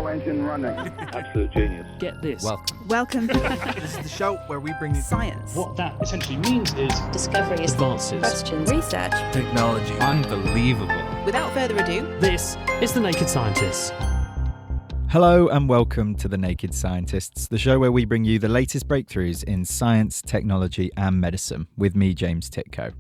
turbo engine running. Absolute genius. Get this. Welcome. This is the show where we bring you Science. What that essentially means is discoveries, Advances. questions, Research. technology. Unbelievable. Without further ado, This is The Naked Scientists. Hello and welcome to The Naked Scientists, the show where we bring you the latest breakthroughs in science, technology and medicine, with me, James Titko.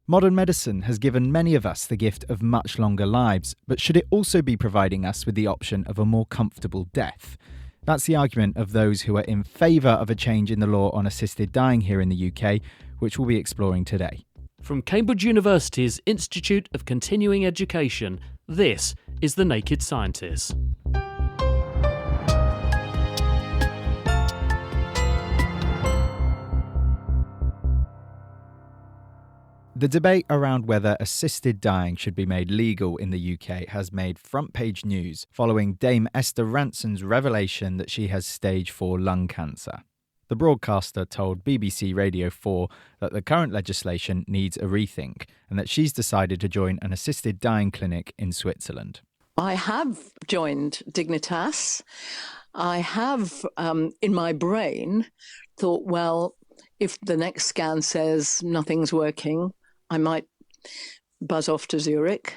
Modern medicine has given many of us the gift of much longer lives, but should it also be providing us with the option of a more comfortable death? That's the argument of those who are in favour of a change in the law on assisted dying here in the UK, which we'll be exploring today. From Cambridge University's Institute of Continuing Education, this is The Naked Scientists. The debate around whether assisted dying should be made legal in the UK has made front-page news following Dame Esther Rantzen's revelation that she has stage 4 lung cancer. The broadcaster told BBC Radio 4 that the current legislation needs a rethink and that she's decided to join an assisted dying clinic in Switzerland. I have joined Dignitas. I have, in my brain, thought, well, if the next scan says nothing's working, I might buzz off to Zurich.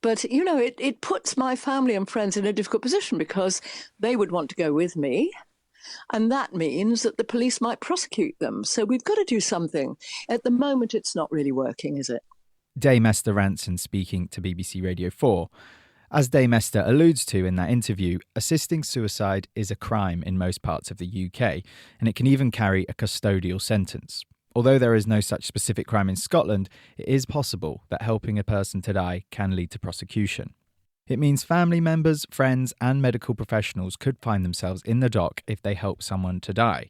But, you know, it puts my family and friends in a difficult position because they would want to go with me. And that means that the police might prosecute them. So we've got to do something. At the moment, it's not really working, is it? Dame Esther Rantzen speaking to BBC Radio 4. As Dame Esther alludes to in that interview, assisting suicide is a crime in most parts of the UK, and it can even carry a custodial sentence. Although there is no such specific crime in Scotland, it is possible that helping a person to die can lead to prosecution. It means family members, friends and medical professionals could find themselves in the dock if they help someone to die.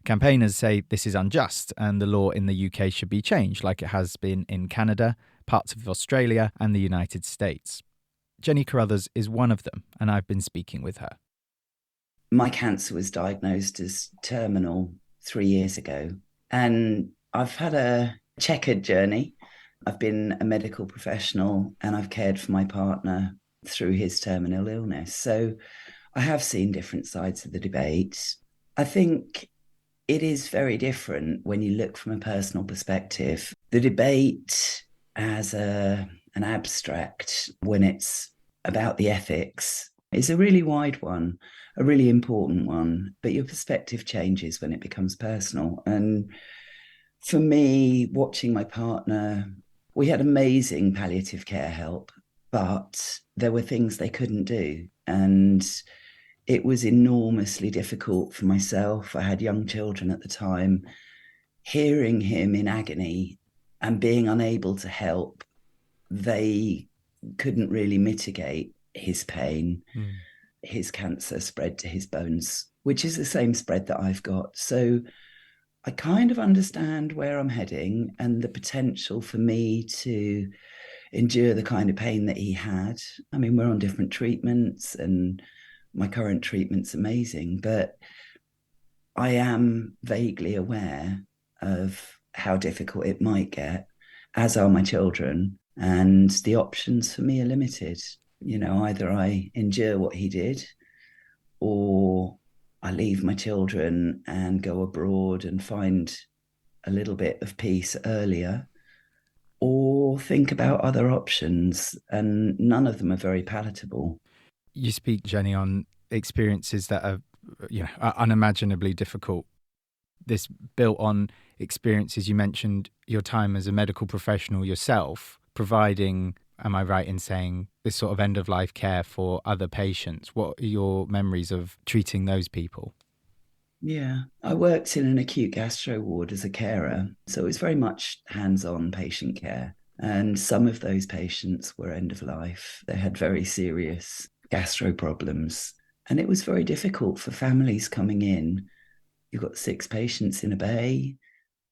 Campaigners say this is unjust and the law in the UK should be changed like it has been in Canada, parts of Australia and the United States. Jenny Carruthers is one of them, and I've been speaking with her. My cancer was diagnosed as terminal 3 years ago, and I've had a checkered journey. I've been a medical professional and I've cared for my partner through his terminal illness. So I have seen different sides of the debate. I think it is very different when you look from a personal perspective. The debate as an abstract, when it's about the ethics, is a really wide one, a really important one, but your perspective changes when it becomes personal. And for me, watching my partner, we had amazing palliative care help, but there were things they couldn't do. And it was enormously difficult for myself. I had young children at the time. Hearing him in agony and being unable to help, they couldn't really mitigate his pain. His cancer spread to his bones, which is the same spread that I've got. So I kind of understand where I'm heading and the potential for me to endure the kind of pain that he had. I mean, we're on different treatments and my current treatment's amazing, but I am vaguely aware of how difficult it might get, as are my children, and the options for me are limited. You know, either I endure what he did or I leave my children and go abroad and find a little bit of peace earlier, or think about other options, and none of them are very palatable. You speak, Jenny, on experiences that are, are unimaginably difficult. This built on experiences. You mentioned your time as a medical professional yourself, providing, am I right in saying, this sort of end-of-life care for other patients. What are your memories of treating those people? Yeah, I worked in an acute gastro ward as a carer, so it was very much hands-on patient care. And some of those patients were end-of-life. They had very serious gastro problems. And it was very difficult for families coming in. You've got 6 patients in a bay,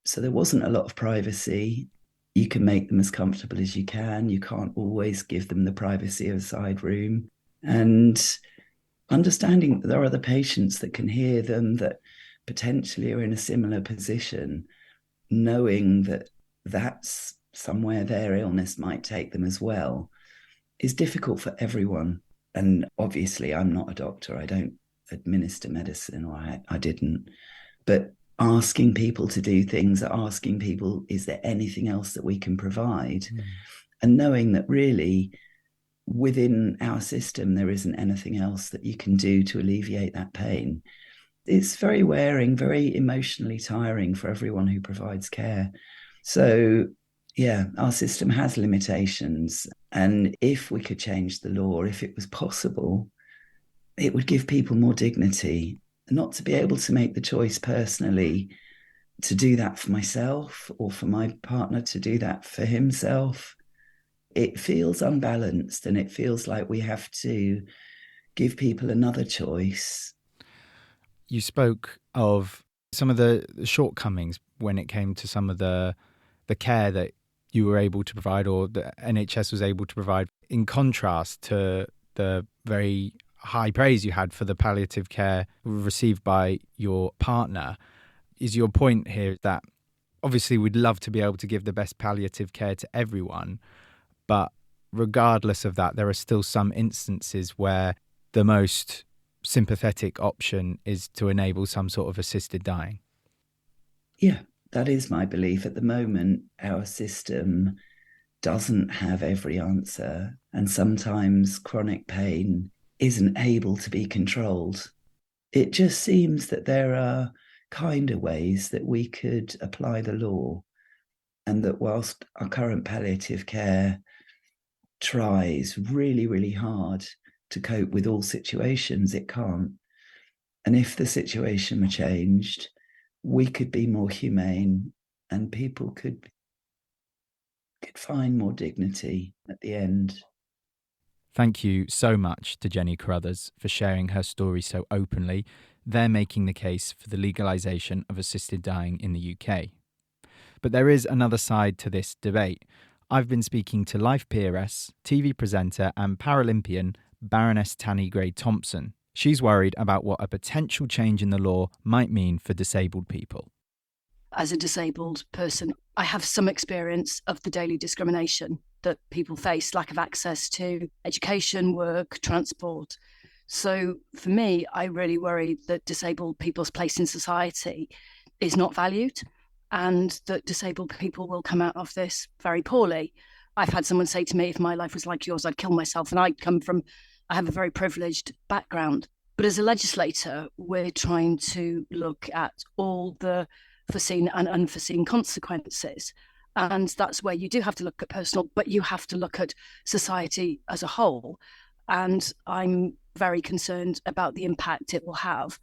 so there wasn't a lot of privacy. You can make them as comfortable as you can. You can't always give them the privacy of a side room. And understanding that there are other patients that can hear them, that potentially are in a similar position, knowing that that's somewhere their illness might take them as well, is difficult for everyone. And obviously, I'm not a doctor. I don't administer medicine, or I didn't. But asking people to do things, asking people, is there anything else that we can provide? And knowing that really within our system, there isn't anything else that you can do to alleviate that pain. It's very wearing, very emotionally tiring for everyone who provides care. So, yeah, our system has limitations. And if we could change the law, if it was possible, it would give people more dignity, not to be able to make the choice personally to do that for myself or for my partner to do that for himself. It feels unbalanced, and it feels like we have to give people another choice. You spoke of some of the shortcomings when it came to some of the care that you were able to provide, or the NHS was able to provide, in contrast to the very high praise you had for the palliative care received by your partner. Is your point here that obviously we'd love to be able to give the best palliative care to everyone, but regardless of that, there are still some instances where the most sympathetic option is to enable some sort of assisted dying? Yeah, that is my belief. At the moment, our system doesn't have every answer, and sometimes chronic pain isn't able to be controlled. It just seems that there are kinder ways that we could apply the law, and that whilst our current palliative care tries really, really hard to cope with all situations, it can't. And if the situation were changed, we could be more humane, and people could find more dignity at the end. Thank you so much to Jenny Carruthers for sharing her story so openly. They're making the case for the legalisation of assisted dying in the UK. But there is another side to this debate. I've been speaking to life peeress, TV presenter and Paralympian Baroness Tanni Grey-Thompson. She's worried about what a potential change in the law might mean for disabled people. As a disabled person, I have some experience of the daily discrimination that people face, lack of access to education, work, transport. So for me, I really worry that disabled people's place in society is not valued, and that disabled people will come out of this very poorly. I've had someone say to me, if my life was like yours, I'd kill myself. And I have a very privileged background. But as a legislator, we're trying to look at all the foreseen and unforeseen consequences. And that's where you do have to look at personal, but you have to look at society as a whole. And I'm very concerned about the impact it will have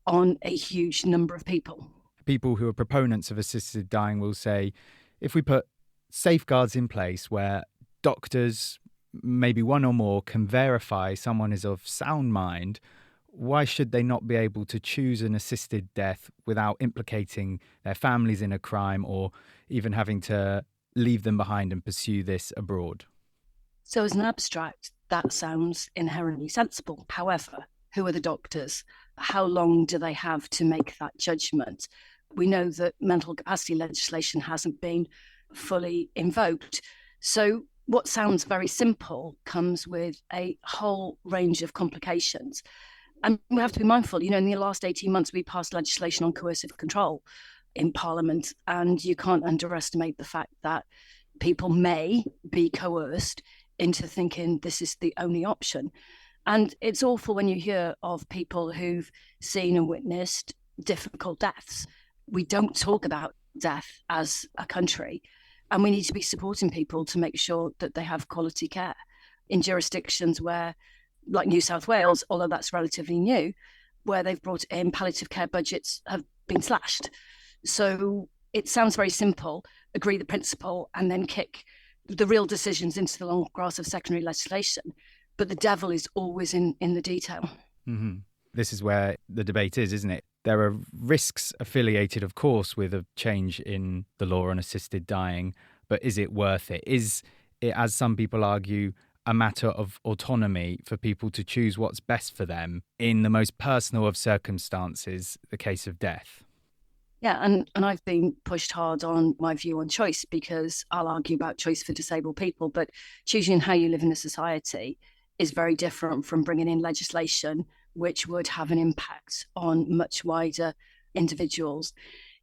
on a huge number of people. People who are proponents of assisted dying will say, if we put safeguards in place where doctors, maybe one or more, can verify someone is of sound mind, why should they not be able to choose an assisted death without implicating their families in a crime, or even having to leave them behind and pursue this abroad? So as an abstract, that sounds inherently sensible. However, who are the doctors? How long do they have to make that judgment? We know that mental capacity legislation hasn't been fully invoked. So what sounds very simple comes with a whole range of complications. And we have to be mindful, in the last 18 months, we passed legislation on coercive control in Parliament, and you can't underestimate the fact that people may be coerced into thinking this is the only option. And it's awful when you hear of people who've seen and witnessed difficult deaths. We don't talk about death as a country, and we need to be supporting people to make sure that they have quality care in jurisdictions where, like New South Wales, although that's relatively new, where they've brought in palliative care budgets have been slashed. So it sounds very simple, agree the principle and then kick the real decisions into the long grass of secondary legislation. But the devil is always in the detail. Mm-hmm. This is where the debate is, isn't it? There are risks affiliated, of course, with a change in the law on assisted dying, but is it worth it? Is it, as some people argue, a matter of autonomy for people to choose what's best for them in the most personal of circumstances, the case of death? Yeah, and I've been pushed hard on my view on choice, because I'll argue about choice for disabled people, but choosing how you live in a society is very different from bringing in legislation which would have an impact on much wider individuals.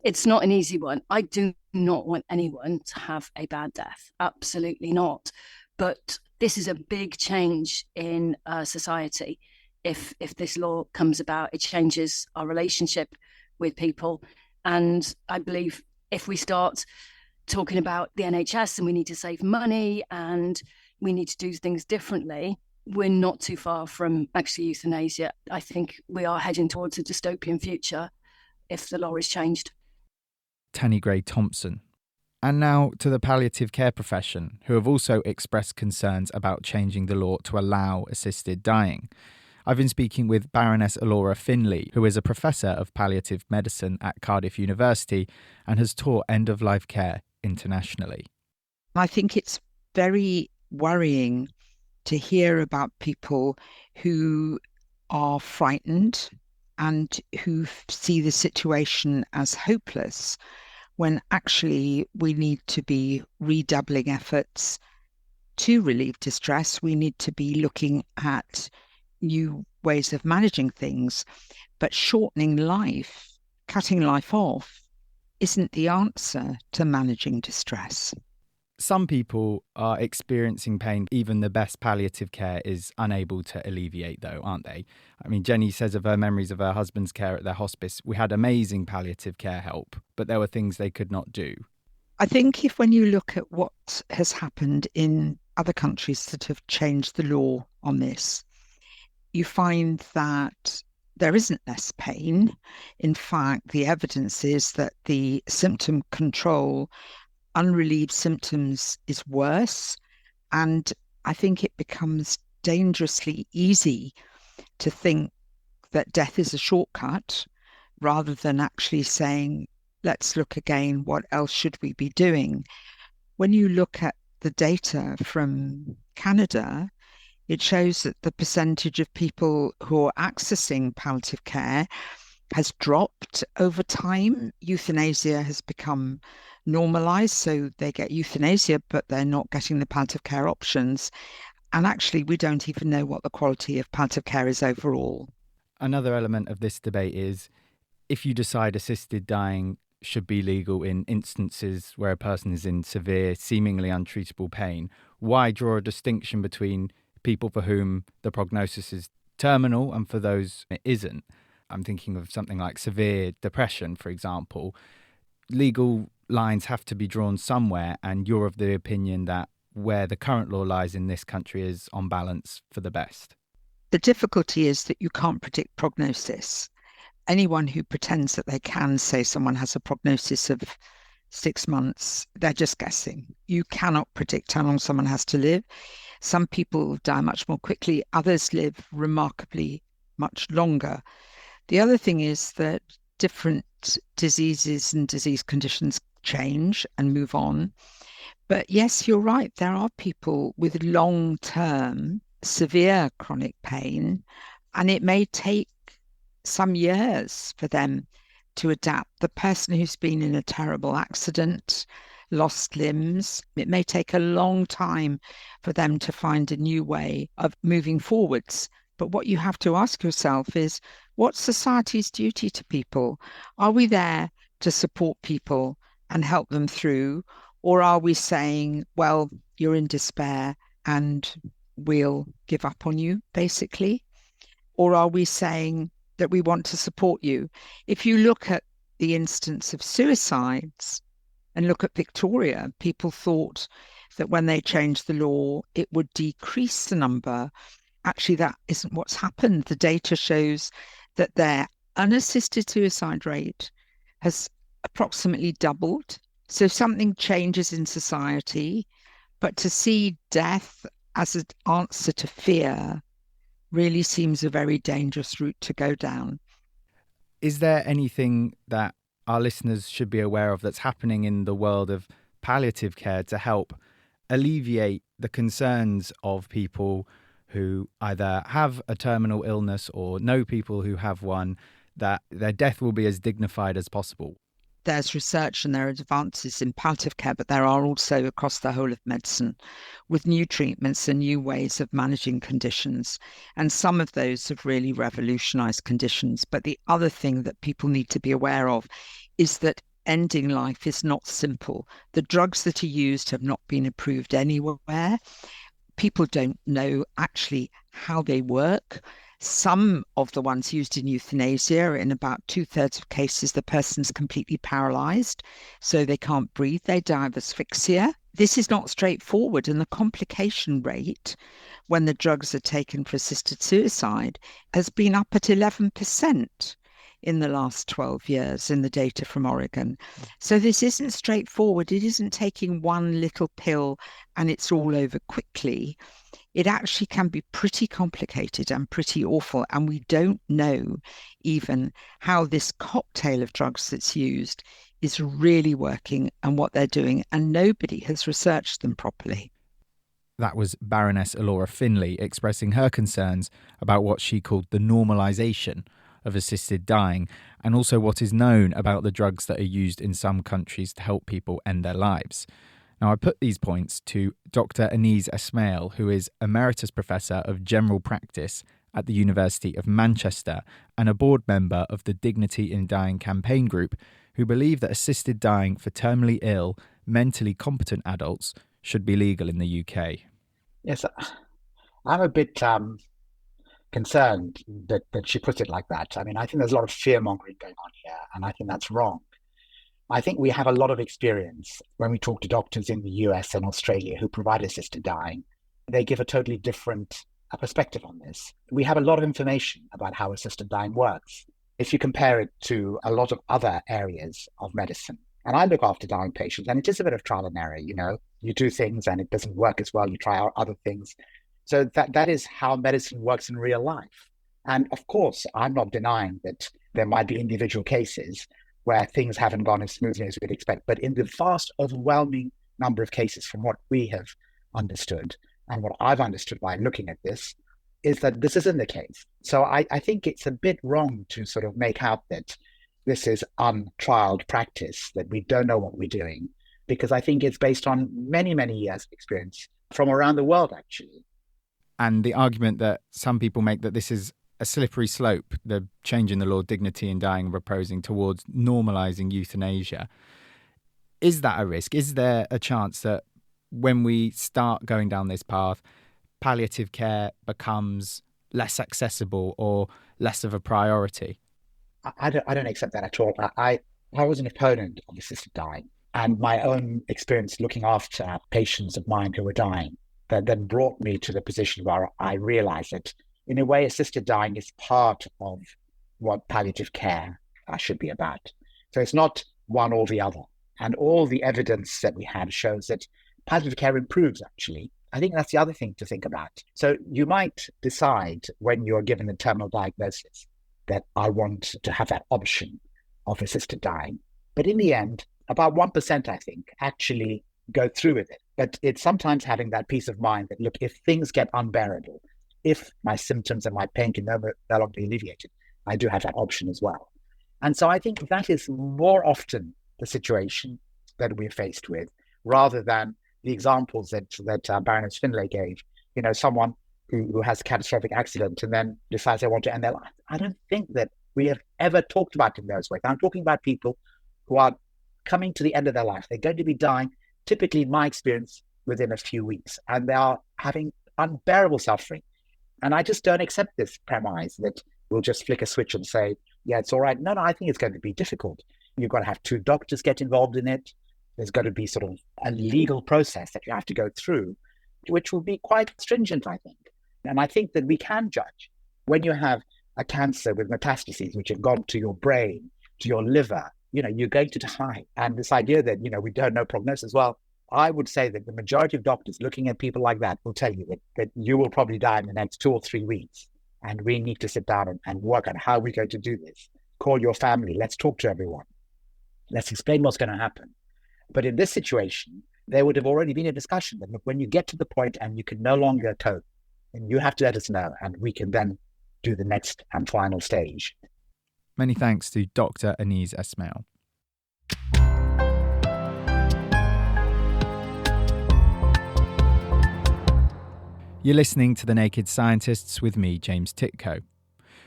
It's not an easy one. I do not want anyone to have a bad death. Absolutely not. But this is a big change in society. If this law comes about, it changes our relationship with people. And I believe if we start talking about the NHS and we need to save money and we need to do things differently, we're not too far from actually euthanasia. I think we are heading towards a dystopian future if the law is changed. Tanni Grey-Thompson. And now to the palliative care profession, who have also expressed concerns about changing the law to allow assisted dying. I've been speaking with Baroness Alora Finlay, who is a professor of palliative medicine at Cardiff University and has taught end-of-life care internationally. I think it's very worrying to hear about people who are frightened and who see the situation as hopeless, when actually we need to be redoubling efforts to relieve distress. We need to be looking at new ways of managing things, but shortening life, cutting life off, isn't the answer to managing distress. Some people are experiencing pain even the best palliative care is unable to alleviate, though, aren't they? I mean, Jenny says of her memories of her husband's care at their hospice, we had amazing palliative care help, but there were things they could not do. I think when you look at what has happened in other countries that have changed the law on this, you find that there isn't less pain. In fact, the evidence is that the symptom control, unrelieved symptoms, is worse. And I think it becomes dangerously easy to think that death is a shortcut rather than actually saying, let's look again, what else should we be doing? When you look at the data from Canada, it shows that the percentage of people who are accessing palliative care has dropped over time. Euthanasia has become normalized, so they get euthanasia, but they're not getting the palliative care options. And actually, we don't even know what the quality of palliative care is overall. Another element of this debate is if you decide assisted dying should be legal in instances where a person is in severe, seemingly untreatable pain, why draw a distinction between people for whom the prognosis is terminal and for those it isn't? I'm thinking of something like severe depression, for example. Legal lines have to be drawn somewhere, and you're of the opinion that where the current law lies in this country is, on balance, for the best. The difficulty is that you can't predict prognosis. Anyone who pretends that they can say someone has a prognosis of 6 months, they're just guessing. You cannot predict how long someone has to live. Some people die much more quickly, others live remarkably much longer. The other thing is that different diseases and disease conditions change and move on. But yes, you're right, there are people with long-term severe chronic pain, and it may take some years for them to adapt. The person who's been in a terrible accident, lost limbs, it may take a long time for them to find a new way of moving forwards. But what you have to ask yourself is, what's society's duty to people? Are we there to support people and help them through? Or are we saying, well, you're in despair and we'll give up on you, basically? Or are we saying that we want to support you? If you look at the instance of suicides and look at Victoria, people thought that when they changed the law, it would decrease the number. Actually, that isn't what's happened. The data shows that their unassisted suicide rate has approximately doubled. So something changes in society, but to see death as an answer to fear really seems a very dangerous route to go down. Is there anything that our listeners should be aware of that's happening in the world of palliative care to help alleviate the concerns of people who either have a terminal illness or know people who have one, that their death will be as dignified as possible? there's research and there are advances in palliative care, but there are also across the whole of medicine with new treatments and new ways of managing conditions. And some of those have really revolutionized conditions. But the other thing that people need to be aware of is that ending life is not simple. The drugs that are used have not been approved anywhere. People don't know actually how they work. Some of the ones used in euthanasia, in about 2/3 of cases, the person's completely paralyzed, so they can't breathe, they die of asphyxia. This is not straightforward, and the complication rate when the drugs are taken for assisted suicide has been up at 11% in the last 12 years in the data from Oregon. So this isn't straightforward. It isn't taking one little pill and it's all over quickly. It actually can be pretty complicated and pretty awful. And we don't know even how this cocktail of drugs that's used is really working and what they're doing. And nobody has researched them properly. That was Baroness Elora Finlay expressing her concerns about what she called the normalisation of assisted dying, and also what is known about the drugs that are used in some countries to help people end their lives. Now, I put these points to Dr. Anees Esmail, who is Emeritus Professor of General Practice at the University of Manchester and a board member of the Dignity in Dying campaign group, who believe that assisted dying for terminally ill, mentally competent adults should be legal in the UK. Yes, I'm a bit concerned that she puts it like that. I mean, I think there's a lot of fear-mongering going on here, and I think that's wrong. I think we have a lot of experience when we talk to doctors in the US and Australia who provide assisted dying. They give a totally different perspective on this. We have a lot of information about how assisted dying works. If you compare it to a lot of other areas of medicine, and I look after dying patients, and it is a bit of trial and error, you know. You do things and it doesn't work as well, you try out other things. So that is how medicine works in real life. And of course, I'm not denying that there might be individual cases where things haven't gone as smoothly as we'd expect. But in the vast, overwhelming number of cases from what we have understood and what I've understood by looking at this, is that this isn't the case. So I think it's a bit wrong to sort of make out that this is untrialed practice, that we don't know what we're doing, because I think it's based on many, many years of experience from around the world, actually. And the argument that some people make that this is a slippery slope, the change in the law, Dignity in Dying, proposing towards normalising euthanasia. Is that a risk? Is there a chance that when we start going down this path, palliative care becomes less accessible or less of a priority? I don't accept that at all. I was an opponent of assisted dying, and my own experience looking after patients of mine who were dying that then brought me to the position where I realized that, in a way, assisted dying is part of what palliative care should be about. So it's not one or the other. And all the evidence that we have shows that palliative care improves, actually. I think that's the other thing to think about. So you might decide when you're given a terminal diagnosis that I want to have that option of assisted dying. But in the end, about 1%, I think, actually go through with it. But it's sometimes having that peace of mind that, look, if things get unbearable, if my symptoms and my pain can no longer be alleviated, I do have that option as well. And so I think that is more often the situation that we're faced with, rather than the examples that Baroness Finlay gave. You know, someone who has a catastrophic accident and then decides they want to end their life. I don't think that we have ever talked about it in those ways. I'm talking about people who are coming to the end of their life. They're going to be dying, typically, in my experience, within a few weeks, and they are having unbearable suffering. And I just don't accept this premise that we'll just flick a switch and say, yeah, it's all right. No, I think it's going to be difficult. You've got to have 2 doctors get involved in it. There's got to be sort of a legal process that you have to go through, which will be quite stringent, I think. And I think that we can judge when you have a cancer with metastases, which have gone to your brain, to your liver, you know, you're going to die. And this idea that, you know, we don't know prognosis, well, I would say that the majority of doctors looking at people like that will tell you that you will probably die in the next 2 or 3 weeks. And we need to sit down and work on how we're going to do this. Call your family. Let's talk to everyone. Let's explain what's going to happen. But in this situation, there would have already been a discussion that, look, when you get to the point and you can no longer cope, and you have to let us know, and we can then do the next and final stage. Many thanks to Dr. Anees Esmail. You're listening to The Naked Scientists with me, James Titko.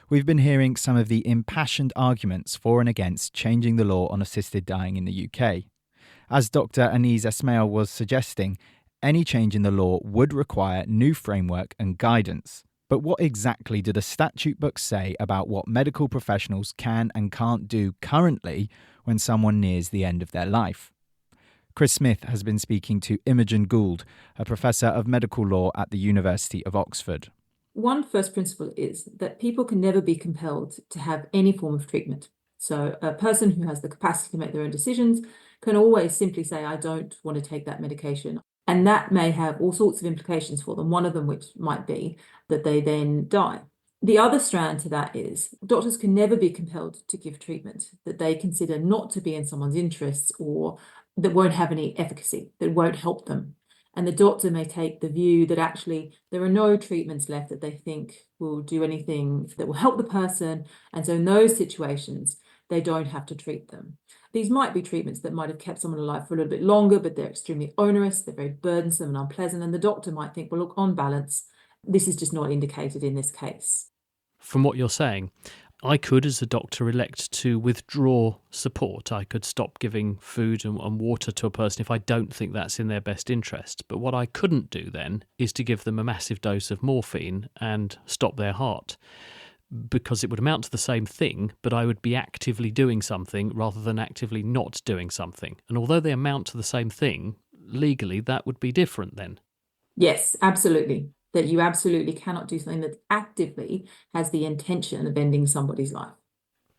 We've been hearing some of the impassioned arguments for and against changing the law on assisted dying in the UK. As Dr. Anis Esmail was suggesting, any change in the law would require new framework and guidance. But what exactly do the statute books say about what medical professionals can and can't do currently when someone nears the end of their life? Chris Smith has been speaking to Imogen Gould, a professor of medical law at the University of Oxford. One first principle is that people can never be compelled to have any form of treatment. So a person who has the capacity to make their own decisions can always simply say, I don't want to take that medication. And that may have all sorts of implications for them, one of them which might be that they then die. The other strand to that is doctors can never be compelled to give treatment that they consider not to be in someone's interests or that won't have any efficacy, that won't help them. And the doctor may take the view that actually there are no treatments left that they think will do anything that will help the person. And so in those situations, they don't have to treat them. These might be treatments that might have kept someone alive for a little bit longer, but they're extremely onerous, they're very burdensome and unpleasant. And the doctor might think, well, look, on balance, this is just not indicated in this case. From what you're saying, I could, as a doctor, elect to withdraw support. I could stop giving food and water to a person if I don't think that's in their best interest. But what I couldn't do then is to give them a massive dose of morphine and stop their heart, because it would amount to the same thing, but I would be actively doing something rather than actively not doing something. And although they amount to the same thing, legally that would be different then. Yes, absolutely. That you absolutely cannot do something that actively has the intention of ending somebody's life.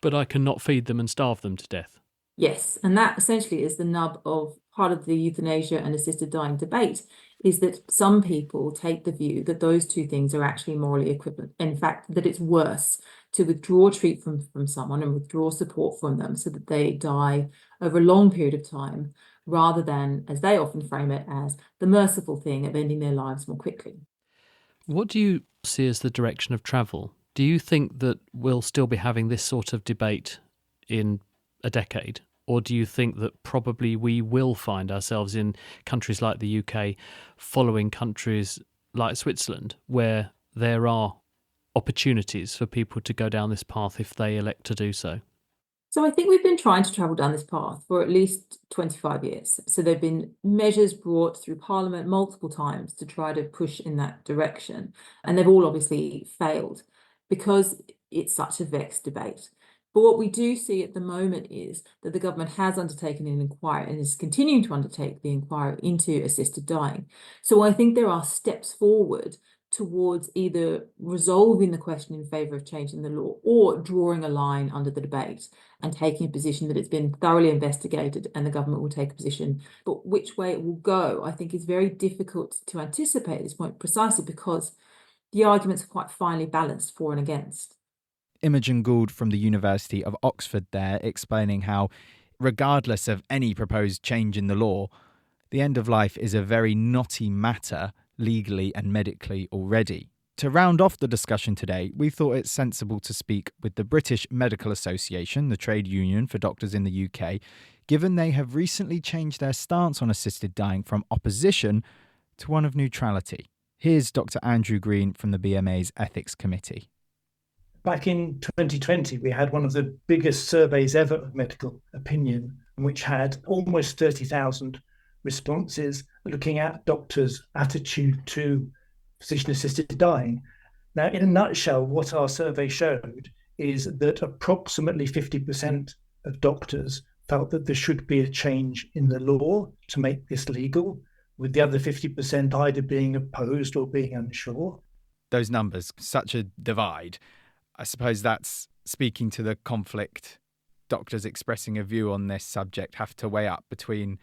But I cannot feed them and starve them to death. Yes, and that essentially is the nub of part of the euthanasia and assisted dying debate, is that some people take the view that those two things are actually morally equivalent. In fact, that it's worse to withdraw treatment from someone and withdraw support from them so that they die over a long period of time, rather than, as they often frame it, as the merciful thing of ending their lives more quickly. What do you see as the direction of travel? Do you think that we'll still be having this sort of debate in a decade? Or do you think that probably we will find ourselves in countries like the UK following countries like Switzerland, where there are opportunities for people to go down this path if they elect to do so? So I think we've been trying to travel down this path for at least 25 years. So there have been measures brought through Parliament multiple times to try to push in that direction. And they've all obviously failed because it's such a vexed debate. But what we do see at the moment is that the government has undertaken an inquiry and is continuing to undertake the inquiry into assisted dying. So I think there are steps forward towards either resolving the question in favour of changing the law or drawing a line under the debate and taking a position that it's been thoroughly investigated and the government will take a position. But which way it will go, I think, is very difficult to anticipate at this point, precisely because the arguments are quite finely balanced for and against. Imogen Gould from the University of Oxford there, explaining how, regardless of any proposed change in the law, the end of life is a very knotty matter legally and medically already. To round off the discussion today, we thought it sensible to speak with the British Medical Association, the trade union for doctors in the UK, given they have recently changed their stance on assisted dying from opposition to one of neutrality. Here's Dr. Andrew Green from the BMA's Ethics Committee. Back in 2020, we had one of the biggest surveys ever of medical opinion, which had almost 30,000 responses looking at doctors' attitude to physician-assisted dying. Now, in a nutshell, what our survey showed is that approximately 50% of doctors felt that there should be a change in the law to make this legal, with the other 50% either being opposed or being unsure. Those numbers, such a divide. I suppose that's speaking to the conflict doctors expressing a view on this subject have to weigh up between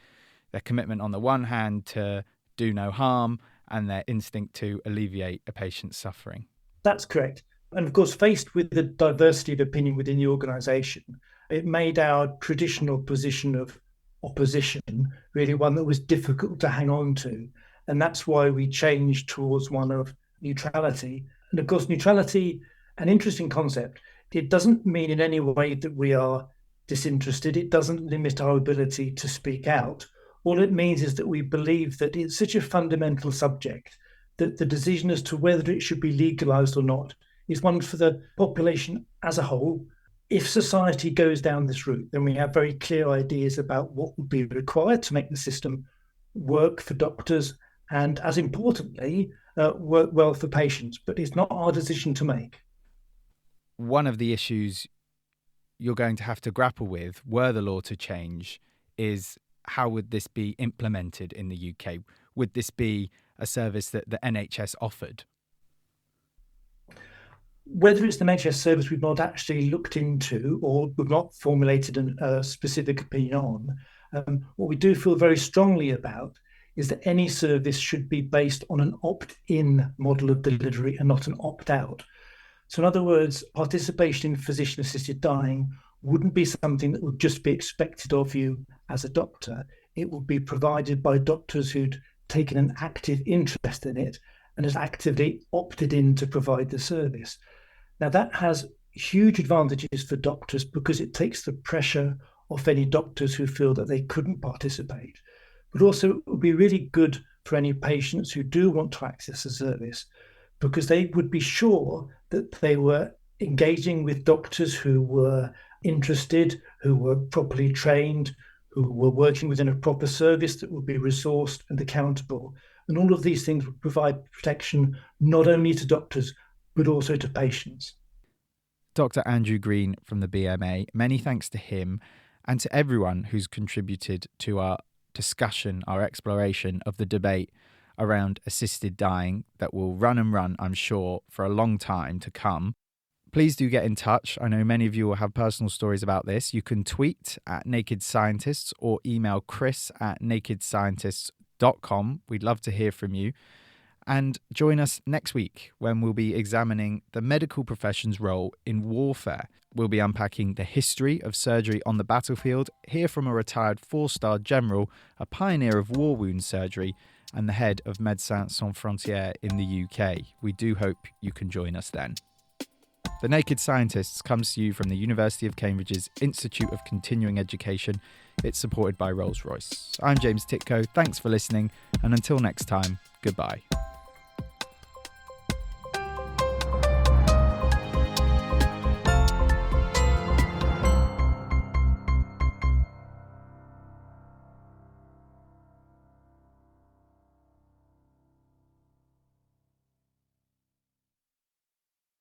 their commitment on the one hand to do no harm and their instinct to alleviate a patient's suffering. That's correct. And of course, faced with the diversity of opinion within the organisation, it made our traditional position of opposition really one that was difficult to hang on to. And that's why we changed towards one of neutrality. And of course, neutrality, an interesting concept. It doesn't mean in any way that we are disinterested. It doesn't limit our ability to speak out. All it means is that we believe that it's such a fundamental subject that the decision as to whether it should be legalised or not is one for the population as a whole. If society goes down this route, then we have very clear ideas about what would be required to make the system work for doctors and, as importantly, work well for patients. But it's not our decision to make. One of the issues you're going to have to grapple with, were the law to change, is how would this be implemented in the UK? Would this be a service that the NHS offered? Whether it's the NHS service we've not actually looked into or we've not formulated a specific opinion on, what we do feel very strongly about is that any service should be based on an opt-in model of delivery and not an opt-out. So in other words, participation in physician-assisted dying wouldn't be something that would just be expected of you as a doctor. It would be provided by doctors who'd taken an active interest in it and has actively opted in to provide the service. Now that has huge advantages for doctors because it takes the pressure off any doctors who feel that they couldn't participate. But also it would be really good for any patients who do want to access the service because they would be sure that they were engaging with doctors who were interested, who were properly trained, who were working within a proper service that would be resourced and accountable. And all of these things would provide protection not only to doctors, but also to patients. Dr. Andrew Green from the BMA, many thanks to him and to everyone who's contributed to our discussion, our exploration of the debate around assisted dying that will run and run, I'm sure, for a long time to come. Please do get in touch. I know many of you will have personal stories about this. You can tweet at Naked Scientists or email chris@nakedscientists.com. We'd love to hear from you. And join us next week when we'll be examining the medical profession's role in warfare. We'll be unpacking the history of surgery on the battlefield, hear from a retired 4-star general, a pioneer of war wound surgery, and the head of Médecins Sans Frontières in the UK. We do hope you can join us then. The Naked Scientists comes to you from the University of Cambridge's Institute of Continuing Education. It's supported by Rolls-Royce. I'm James Titko. Thanks for listening, and until next time, goodbye.